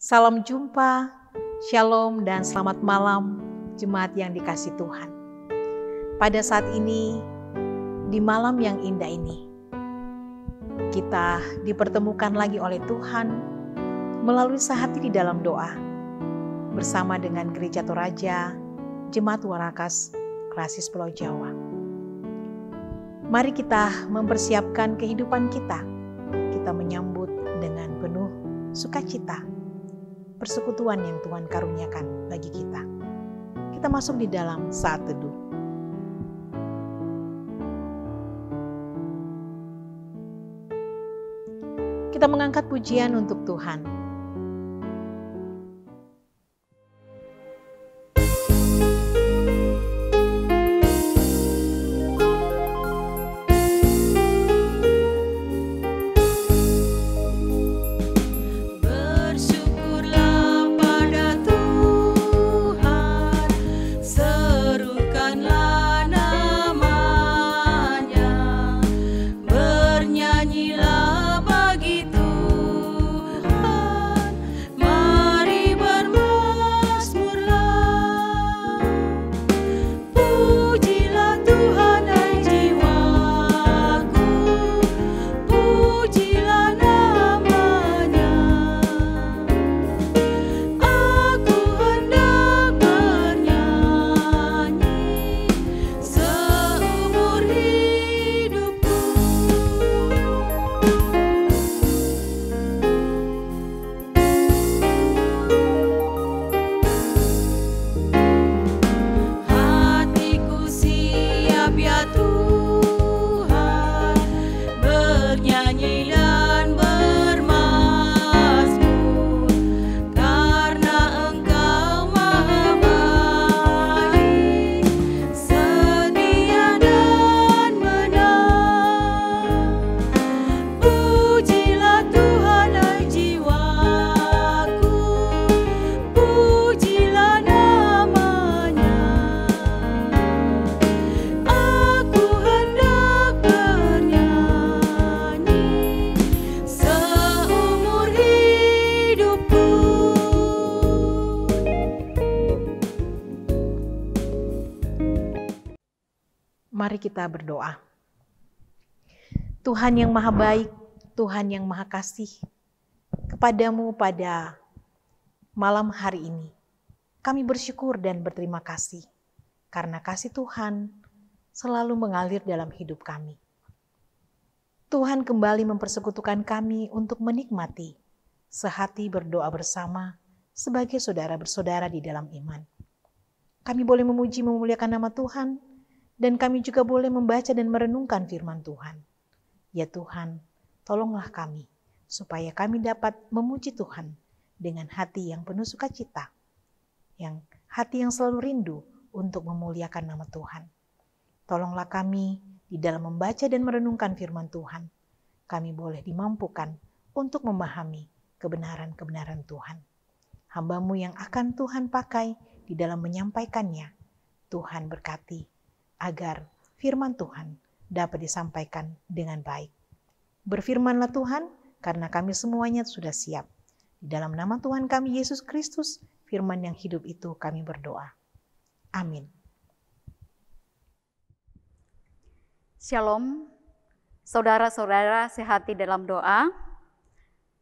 Salam jumpa, shalom dan selamat malam jemaat yang dikasihi Tuhan. Pada saat ini, di malam yang indah ini, kita dipertemukan lagi oleh Tuhan melalui sehati di dalam doa bersama dengan Gereja Toraja, Jemaat Warakas, Krasis Pulau Jawa. Mari kita mempersiapkan kehidupan kita. Kita menyambut dengan penuh sukacita persekutuan yang Tuhan karuniakan bagi kita. Kita masuk di dalam saat teduh. Kita mengangkat pujian untuk Tuhan. Mari kita berdoa. Tuhan yang maha baik, Tuhan yang maha kasih, kepadamu pada malam hari ini, kami bersyukur dan berterima kasih, karena kasih Tuhan selalu mengalir dalam hidup kami. Tuhan kembali mempersekutukan kami untuk menikmati sehati berdoa bersama sebagai saudara bersaudara di dalam iman. Kami boleh memuji memuliakan nama Tuhan, dan kami juga boleh membaca dan merenungkan firman Tuhan. Ya Tuhan, tolonglah kami, supaya kami dapat memuji Tuhan dengan hati yang penuh sukacita, hati yang selalu rindu untuk memuliakan nama Tuhan. Tolonglah kami di dalam membaca dan merenungkan firman Tuhan, kami boleh dimampukan untuk memahami kebenaran-kebenaran Tuhan. Hamba-Mu yang akan Tuhan pakai di dalam menyampaikannya, Tuhan berkati, agar firman Tuhan dapat disampaikan dengan baik. Berfirmanlah Tuhan, karena kami semuanya sudah siap. Di dalam nama Tuhan kami Yesus Kristus, firman yang hidup itu kami berdoa. Amin. Shalom, saudara-saudara sehati dalam doa.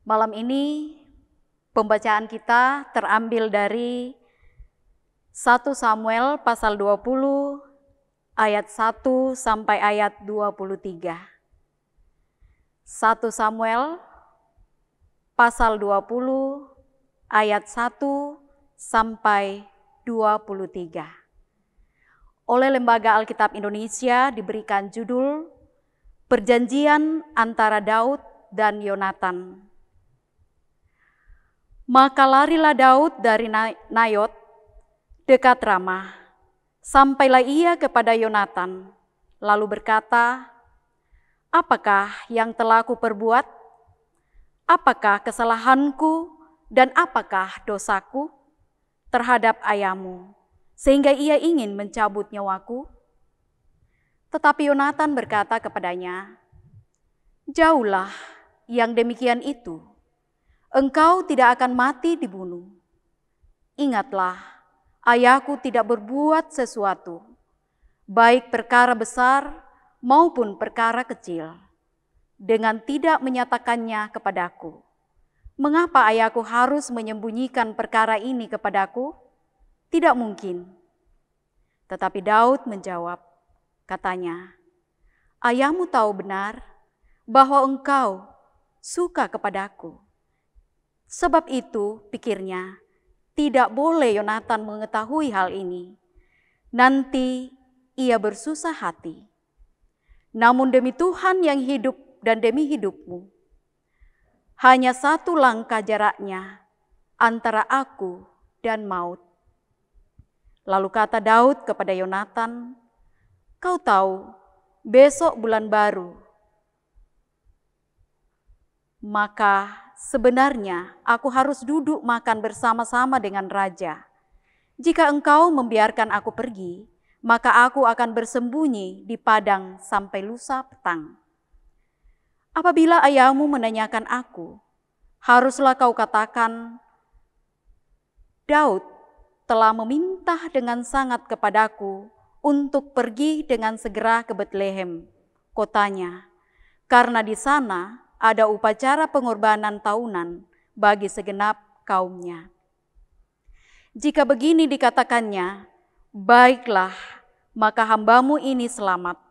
Malam ini pembacaan kita terambil dari 1 Samuel pasal 20, ayat 1 sampai ayat 23. 1 Samuel pasal 20 ayat 1 sampai 23. Oleh Lembaga Alkitab Indonesia diberikan judul Perjanjian antara Daud dan Yonatan. Maka larilah Daud dari Nayot dekat Ramah. Sampailah ia kepada Yonatan, lalu berkata, "Apakah yang telah kuperbuat? Apakah kesalahanku dan apakah dosaku terhadap ayahmu, sehingga ia ingin mencabut nyawaku?" Tetapi Yonatan berkata kepadanya, "Jauhlah yang demikian itu. engkau tidak akan mati dibunuh. Ingatlah, ayahku tidak berbuat sesuatu, baik perkara besar maupun perkara kecil, dengan tidak menyatakannya kepadaku. Mengapa ayahku harus menyembunyikan perkara ini kepadaku? Tidak mungkin. Tetapi Daud menjawab, katanya, ayahmu tahu benar bahwa engkau suka kepadaku. Sebab itu, pikirnya, tidak boleh Yonatan mengetahui hal ini. Nanti ia bersusah hati. Namun demi Tuhan yang hidup dan demi hidupmu, hanya satu langkah jaraknya antara aku dan maut. Lalu kata Daud kepada Yonatan, kau tahu, besok bulan baru. Maka sebenarnya aku harus duduk makan bersama-sama dengan raja. Jika engkau membiarkan aku pergi, maka aku akan bersembunyi di padang sampai lusa petang. Apabila ayahmu menanyakan aku, haruslah kau katakan, Daud telah meminta dengan sangat kepadaku untuk pergi dengan segera ke Betlehem, kotanya, karena di sana ada upacara pengorbanan tahunan bagi segenap kaumnya. Jika begini dikatakannya, baiklah, maka hambamu ini selamat.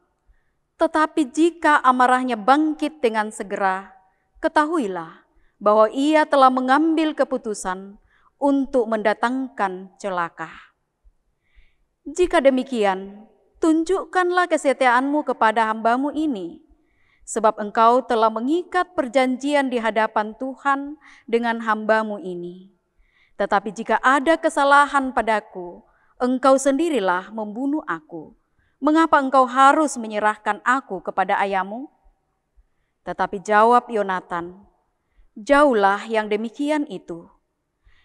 Tetapi jika amarahnya bangkit dengan segera, ketahuilah bahwa ia telah mengambil keputusan untuk mendatangkan celaka. Jika demikian, tunjukkanlah kesetiaanmu kepada hambamu ini, sebab engkau telah mengikat perjanjian di hadapan Tuhan dengan hambamu ini. Tetapi jika ada kesalahan padaku, engkau sendirilah membunuh aku. Mengapa engkau harus menyerahkan aku kepada ayahmu? Tetapi jawab Yonatan, jauhlah yang demikian itu.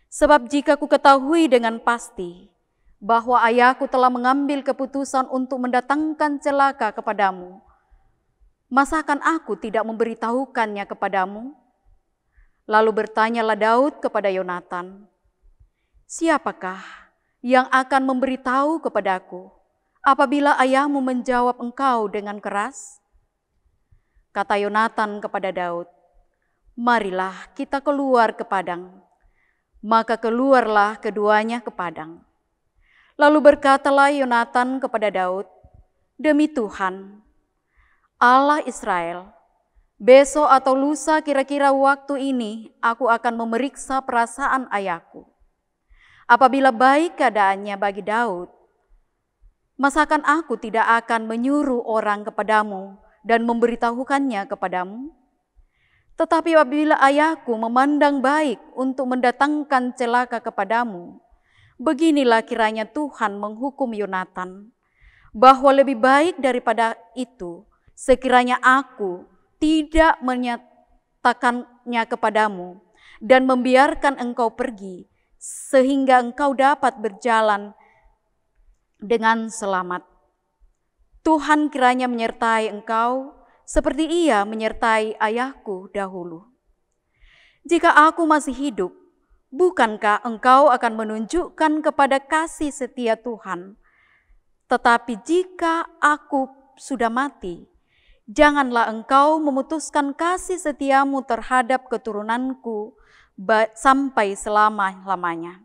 Sebab jika ku ketahui dengan pasti bahwa ayahku telah mengambil keputusan untuk mendatangkan celaka kepadamu, masakan aku tidak memberitahukannya kepadamu? Lalu bertanyalah Daud kepada Yonatan, siapakah yang akan memberitahu kepadaku apabila ayahmu menjawab engkau dengan keras? Kata Yonatan kepada Daud, marilah kita keluar ke padang. Maka keluarlah keduanya ke padang. Lalu berkatalah Yonatan kepada Daud, demi Tuhan, Allah Israel, besok atau lusa kira-kira waktu ini aku akan memeriksa perasaan ayahku. Apabila baik keadaannya bagi Daud, masakan aku tidak akan menyuruh orang kepadamu dan memberitahukannya kepadamu? Tetapi apabila ayahku memandang baik untuk mendatangkan celaka kepadamu, beginilah kiranya Tuhan menghukum Yonatan, bahwa lebih baik daripada itu, sekiranya aku tidak menyatakannya kepadamu dan membiarkan engkau pergi, sehingga engkau dapat berjalan dengan selamat. Tuhan kiranya menyertai engkau seperti ia menyertai ayahku dahulu. Jika aku masih hidup, bukankah engkau akan menunjukkan kepada kasih setia Tuhan? Tetapi jika aku sudah mati, janganlah engkau memutuskan kasih setiamu terhadap keturunanku sampai selama-lamanya.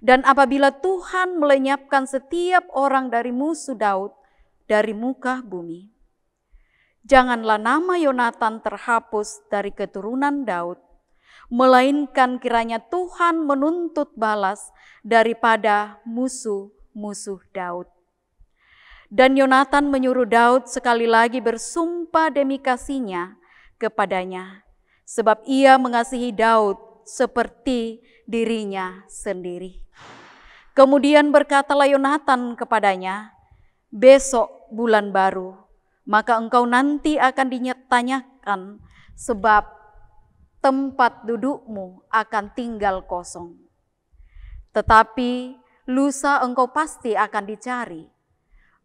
Dan apabila Tuhan melenyapkan setiap orang dari musuh Daud dari muka bumi, janganlah nama Yonatan terhapus dari keturunan Daud, melainkan kiranya Tuhan menuntut balas daripada musuh-musuh Daud. Dan Yonatan menyuruh Daud sekali lagi bersumpah demi kasihnya kepadanya, sebab ia mengasihi Daud seperti dirinya sendiri. Kemudian berkatalah Yonatan kepadanya, besok bulan baru, maka engkau nanti akan ditanyakan sebab tempat dudukmu akan tinggal kosong. Tetapi lusa engkau pasti akan dicari.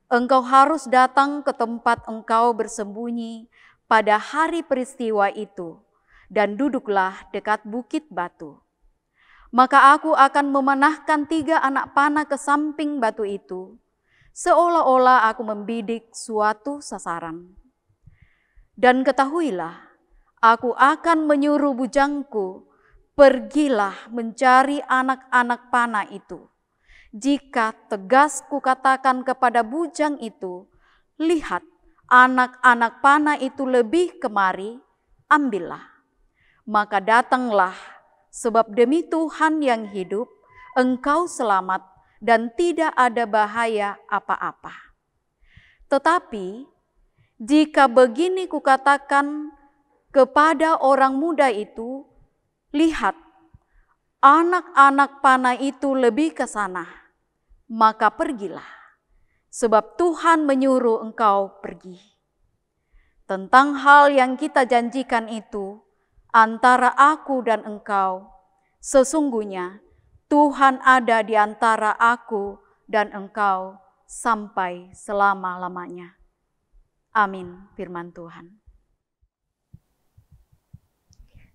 Engkau harus datang ke tempat engkau bersembunyi pada hari peristiwa itu, dan duduklah dekat bukit batu. Maka aku akan memanahkan 3 anak panah ke samping batu itu, seolah-olah aku membidik suatu sasaran. Dan ketahuilah, aku akan menyuruh bujangku, pergilah mencari anak-anak panah itu. Jika tegas kukatakan kepada bujang itu, lihat, anak-anak panah itu lebih kemari, ambillah. Maka datanglah, sebab demi Tuhan yang hidup, engkau selamat dan tidak ada bahaya apa-apa. Tetapi, jika begini kukatakan kepada orang muda itu, lihat, anak-anak panah itu lebih ke sana, maka pergilah, sebab Tuhan menyuruh engkau pergi. Tentang hal yang kita janjikan itu, antara aku dan engkau, sesungguhnya Tuhan ada di antara aku dan engkau sampai selama-lamanya. Amin, firman Tuhan.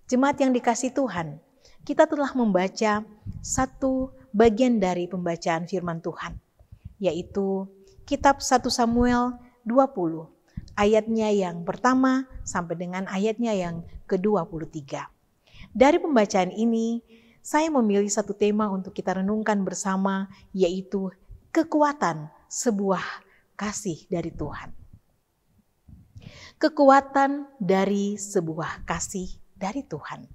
Jemaat yang dikasihi Tuhan, kita telah membaca satu bagian dari pembacaan firman Tuhan, yaitu kitab 1 Samuel 20, ayatnya yang pertama sampai dengan ayatnya yang ke-23. Dari pembacaan ini, saya memilih satu tema untuk kita renungkan bersama, yaitu kekuatan sebuah kasih dari Tuhan. Kekuatan dari sebuah kasih dari Tuhan.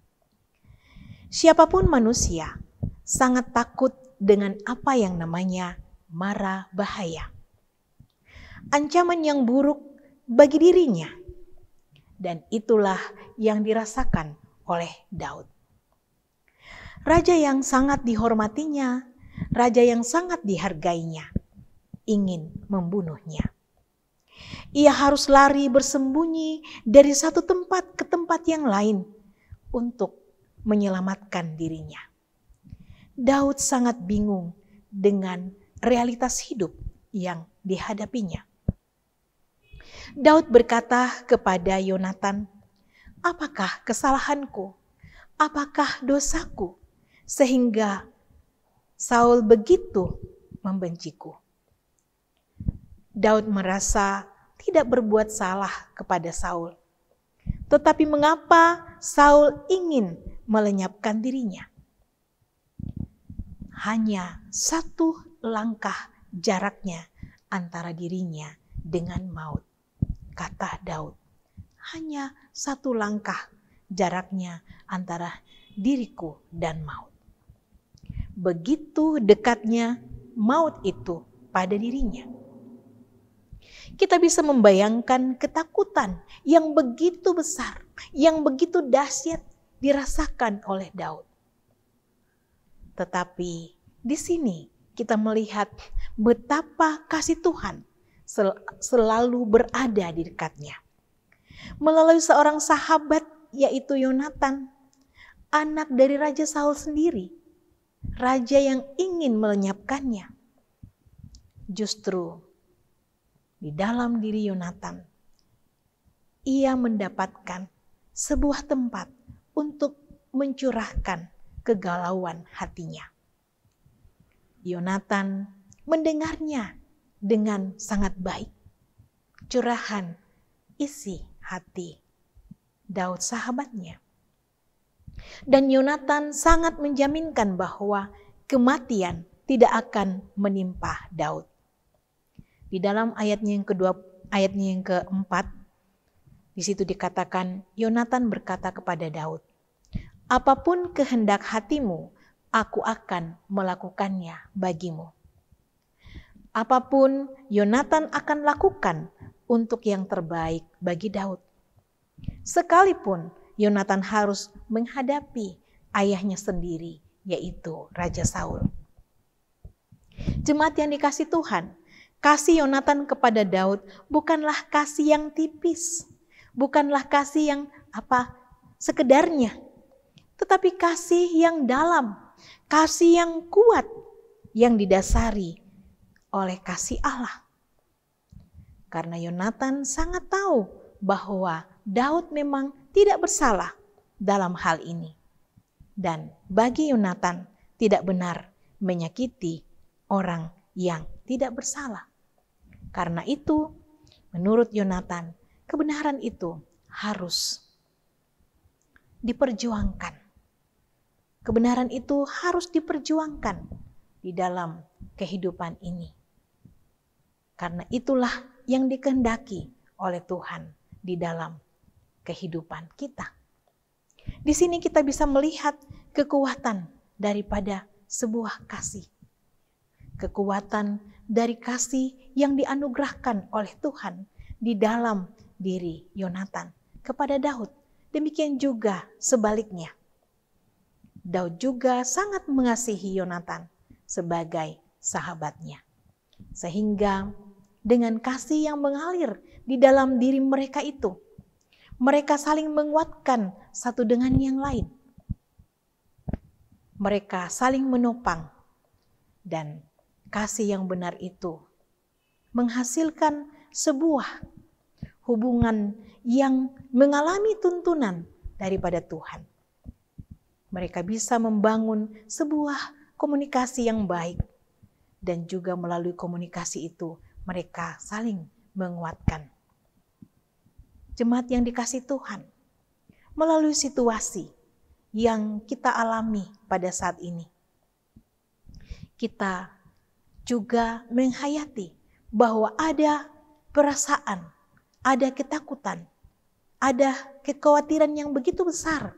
Siapapun manusia sangat takut dengan apa yang namanya mara bahaya. Ancaman yang buruk bagi dirinya. Dan itulah yang dirasakan oleh Daud. Raja yang sangat dihormatinya, raja yang sangat dihargainya, ingin membunuhnya. Ia harus lari bersembunyi dari satu tempat ke tempat yang lain untuk menyelamatkan dirinya. Daud sangat bingung dengan realitas hidup yang dihadapinya. Daud berkata kepada Yonatan, "Apakah kesalahanku? Apakah dosaku sehingga Saul begitu membenciku?" Daud merasa tidak berbuat salah kepada Saul. Tetapi mengapa Saul ingin melenyapkan dirinya? Hanya satu langkah jaraknya antara dirinya dengan maut, kata Daud. Hanya satu langkah jaraknya antara diriku dan maut. Begitu dekatnya maut itu pada dirinya. Kita bisa membayangkan ketakutan yang begitu besar, yang begitu dahsyat dirasakan oleh Daud. Tetapi di sini kita melihat betapa kasih Tuhan selalu berada di dekatnya. Melalui seorang sahabat yaitu Yonatan, anak dari Raja Saul sendiri, raja yang ingin melenyapkannya. Justru di dalam diri Yonatan, ia mendapatkan sebuah tempat untuk mencurahkan kegalauan hatinya. Yonatan mendengarnya dengan sangat baik. Curahan isi hati Daud sahabatnya. Dan Yonatan sangat menjaminkan bahwa kematian tidak akan menimpa Daud. Di dalam ayatnya yang keempat, di situ dikatakan Yonatan berkata kepada Daud, "Apapun kehendak hatimu, aku akan melakukannya bagimu." Apapun Yonatan akan lakukan untuk yang terbaik bagi Daud. Sekalipun Yonatan harus menghadapi ayahnya sendiri, yaitu Raja Saul. Jemaat yang dikasihi Tuhan, kasih Yonatan kepada Daud bukanlah kasih yang tipis, bukanlah kasih yang sekedarnya, tetapi kasih yang dalam, kasih yang kuat, yang didasari oleh kasih Allah. Karena Yonatan sangat tahu bahwa Daud memang tidak bersalah dalam hal ini. Dan bagi Yonatan tidak benar menyakiti orang yang tidak bersalah. Karena itu, menurut Yonatan, kebenaran itu harus diperjuangkan. Kebenaran itu harus diperjuangkan di dalam kehidupan ini. Karena itulah yang dikehendaki oleh Tuhan di dalam kehidupan kita. Di sini kita bisa melihat kekuatan daripada sebuah kasih. Kekuatan dari kasih yang dianugerahkan oleh Tuhan di dalam diri Yonatan kepada Daud. Demikian juga sebaliknya. Daud juga sangat mengasihi Yonatan sebagai sahabatnya. Sehingga dengan kasih yang mengalir di dalam diri mereka itu, mereka saling menguatkan satu dengan yang lain. Mereka saling menopang, dan kasih yang benar itu menghasilkan sebuah hubungan yang mengalami tuntunan daripada Tuhan. Mereka bisa membangun sebuah komunikasi yang baik, dan juga melalui komunikasi itu mereka saling menguatkan. Jemaat yang dikasihi Tuhan, melalui situasi yang kita alami pada saat ini, kita juga menghayati bahwa ada perasaan, ada ketakutan, ada kekhawatiran yang begitu besar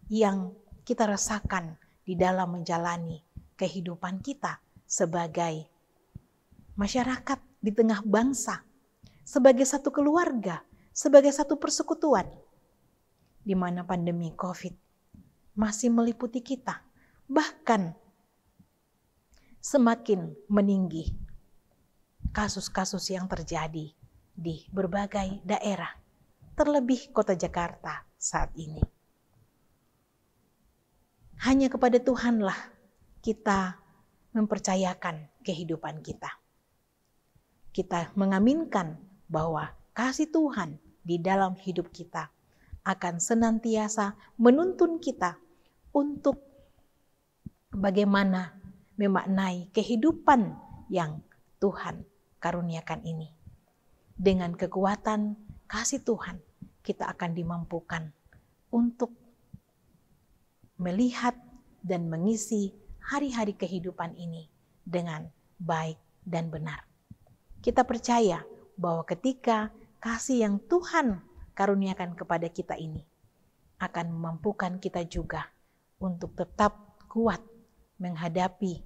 yang kita rasakan di dalam menjalani kehidupan kita sebagai masyarakat di tengah bangsa, sebagai satu keluarga, sebagai satu persekutuan, di mana pandemi COVID masih meliputi kita, bahkan semakin meninggi kasus-kasus yang terjadi di berbagai daerah, terlebih kota Jakarta saat ini. Hanya kepada Tuhanlah kita mempercayakan kehidupan kita. Kita mengaminkan bahwa kasih Tuhan di dalam hidup kita akan senantiasa menuntun kita untuk bagaimana memaknai kehidupan yang Tuhan karuniakan ini. Dengan kekuatan kasih Tuhan, kita akan dimampukan untuk melihat dan mengisi hari-hari kehidupan ini dengan baik dan benar. Kita percaya bahwa ketika kasih yang Tuhan karuniakan kepada kita ini akan memampukan kita juga untuk tetap kuat menghadapi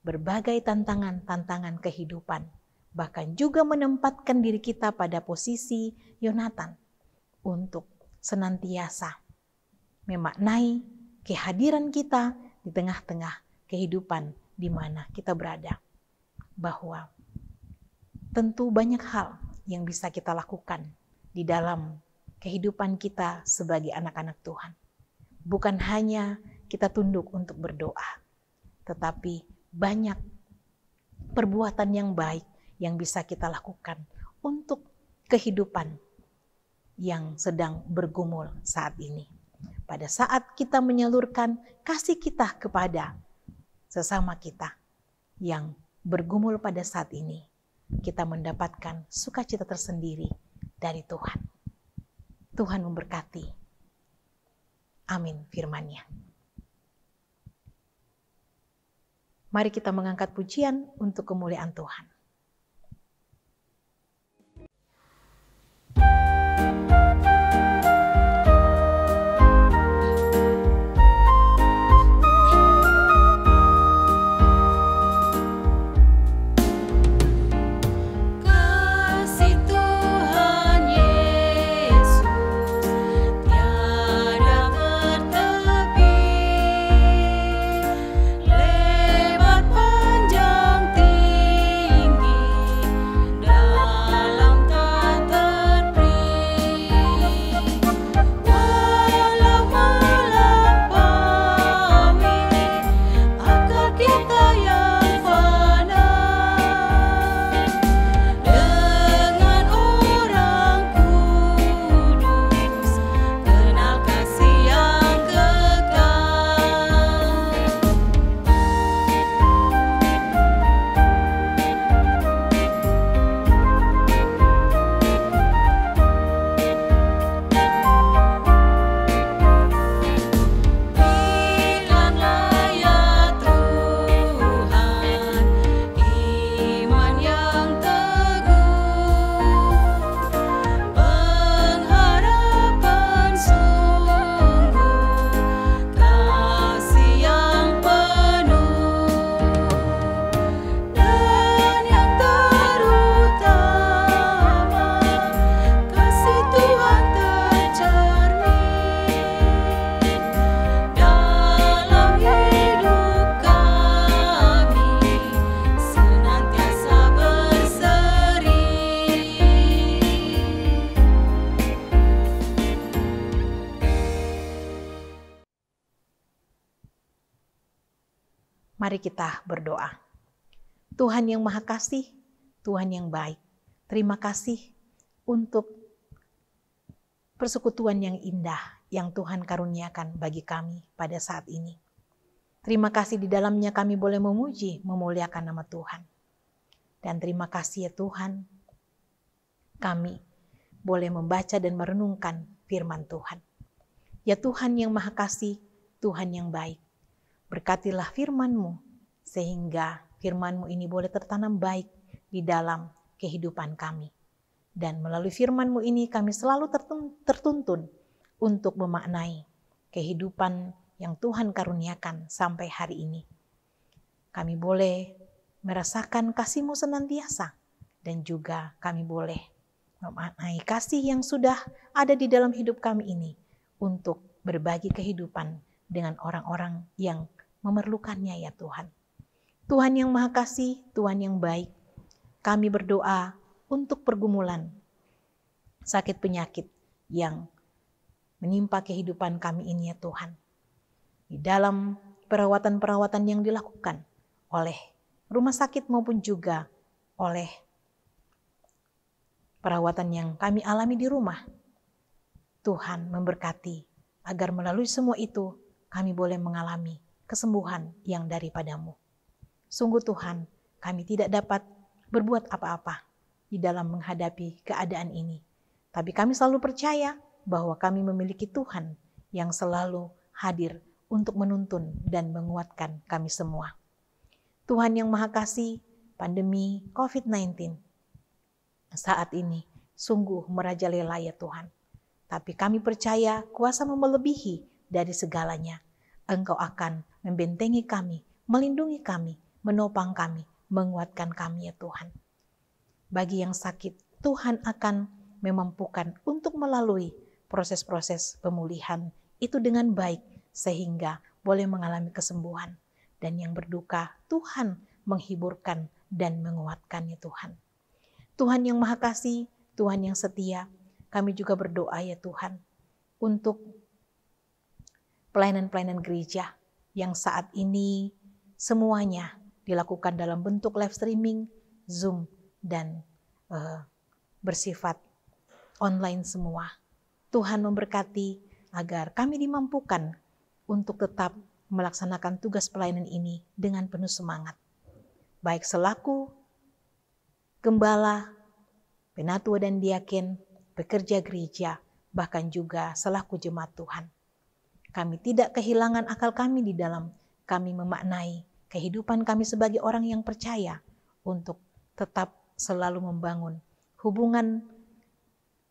berbagai tantangan-tantangan kehidupan, bahkan juga menempatkan diri kita pada posisi Yonatan untuk senantiasa memaknai kehadiran kita di tengah-tengah kehidupan di mana kita berada. Bahwa tentu banyak hal yang bisa kita lakukan di dalam kehidupan kita sebagai anak-anak Tuhan. Bukan hanya kita tunduk untuk berdoa, tetapi banyak perbuatan yang baik yang bisa kita lakukan untuk kehidupan yang sedang bergumul saat ini. Pada saat kita menyalurkan kasih kita kepada sesama kita yang bergumul pada saat ini, kita mendapatkan sukacita tersendiri dari Tuhan. Tuhan memberkati. Amin firman-Nya. Mari kita mengangkat pujian untuk kemuliaan Tuhan. Lebar panjang tinggi Mari kita berdoa. Tuhan yang Maha Kasih, Tuhan yang baik, terima kasih untuk persekutuan yang indah yang Tuhan karuniakan bagi kami pada saat ini. Terima kasih di dalamnya kami boleh memuji, memuliakan nama Tuhan. Dan terima kasih ya Tuhan, kami boleh membaca dan merenungkan firman Tuhan. Ya Tuhan yang Maha Kasih, Tuhan yang baik, berkatilah firman-Mu, sehingga firman-Mu ini boleh tertanam baik di dalam kehidupan kami. Dan melalui firman-Mu ini kami selalu tertuntun untuk memaknai kehidupan yang Tuhan karuniakan sampai hari ini. Kami boleh merasakan kasih-Mu senantiasa, dan juga kami boleh memaknai kasih yang sudah ada di dalam hidup kami ini untuk berbagi kehidupan dengan orang-orang yang memerlukannya ya Tuhan. Tuhan yang Maha Kasih, Tuhan yang baik, kami berdoa untuk pergumulan sakit penyakit yang menimpa kehidupan kami ini ya Tuhan. Di dalam perawatan-perawatan yang dilakukan oleh rumah sakit maupun juga oleh perawatan yang kami alami di rumah. Tuhan memberkati agar melalui semua itu kami boleh mengalami kesembuhan yang daripada-Mu. Sungguh Tuhan, kami tidak dapat berbuat apa-apa di dalam menghadapi keadaan ini. Tapi kami selalu percaya bahwa kami memiliki Tuhan yang selalu hadir untuk menuntun dan menguatkan kami semua. Tuhan yang Maha Kasih, pandemi COVID-19 saat ini sungguh merajalela ya Tuhan. Tapi kami percaya kuasa-Mu melebihi dari segalanya. Engkau akan membentengi kami, melindungi kami, menopang kami, menguatkan kami ya Tuhan. Bagi yang sakit, Tuhan akan memampukan untuk melalui proses-proses pemulihan itu dengan baik, sehingga boleh mengalami kesembuhan. Dan yang berduka, Tuhan menghiburkan dan menguatkannya Tuhan. Tuhan yang Maha Kasih, Tuhan yang setia, kami juga berdoa ya Tuhan, untuk pelayanan-pelayanan gereja yang saat ini semuanya dilakukan dalam bentuk live streaming, Zoom, dan bersifat online semua. Tuhan memberkati agar kami dimampukan untuk tetap melaksanakan tugas pelayanan ini dengan penuh semangat. Baik selaku gembala, penatua dan diaken, pekerja gereja, bahkan juga selaku jemaat Tuhan. Kami tidak kehilangan akal kami di dalam kami memaknai kehidupan kami sebagai orang yang percaya untuk tetap selalu membangun hubungan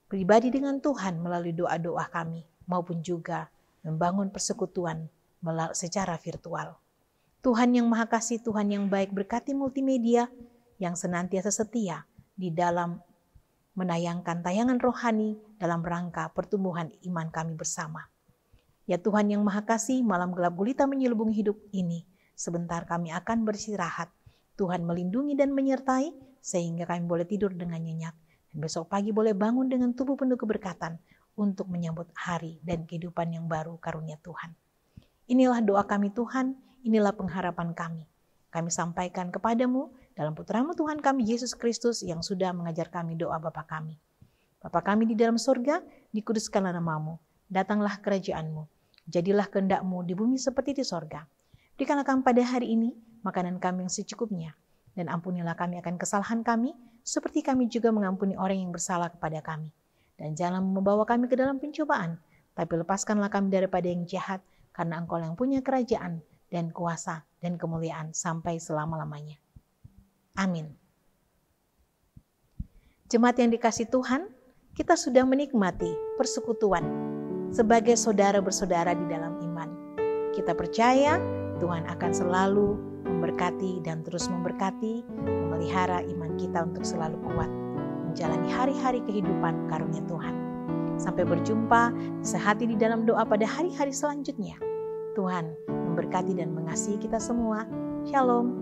pribadi dengan Tuhan melalui doa-doa kami, maupun juga membangun persekutuan secara virtual. Tuhan yang Maha Kasih, Tuhan yang baik, berkati multimedia yang senantiasa setia di dalam menayangkan tayangan rohani dalam rangka pertumbuhan iman kami bersama. Ya Tuhan yang Maha Kasih, malam gelap gulita menyelubungi hidup ini, sebentar kami akan beristirahat. Tuhan melindungi dan menyertai sehingga kami boleh tidur dengan nyenyak. Dan besok pagi boleh bangun dengan tubuh penuh keberkatan untuk menyambut hari dan kehidupan yang baru karunia Tuhan. Inilah doa kami Tuhan, inilah pengharapan kami. Kami sampaikan kepadamu dalam putra-Mu Tuhan kami Yesus Kristus yang sudah mengajar kami doa Bapa kami. Bapa kami di dalam surga, dikuduskanlah nama-Mu, datanglah kerajaan-Mu, jadilah kehendak-Mu di bumi seperti di sorga. Berikanlah kami pada hari ini makanan kami yang secukupnya, dan ampunilah kami akan kesalahan kami, seperti kami juga mengampuni orang yang bersalah kepada kami. Dan jangan membawa kami ke dalam pencobaan, tapi lepaskanlah kami daripada yang jahat, karena Engkau yang punya kerajaan dan kuasa dan kemuliaan sampai selama-lamanya. Amin. Jemaat yang dikasihi Tuhan, kita sudah menikmati persekutuan sebagai saudara bersaudara di dalam iman. Kita percaya Tuhan akan selalu memberkati dan terus memberkati, memelihara iman kita untuk selalu kuat menjalani hari-hari kehidupan karunia Tuhan. Sampai berjumpa sehati di dalam doa pada hari-hari selanjutnya. Tuhan memberkati dan mengasihi kita semua. Shalom.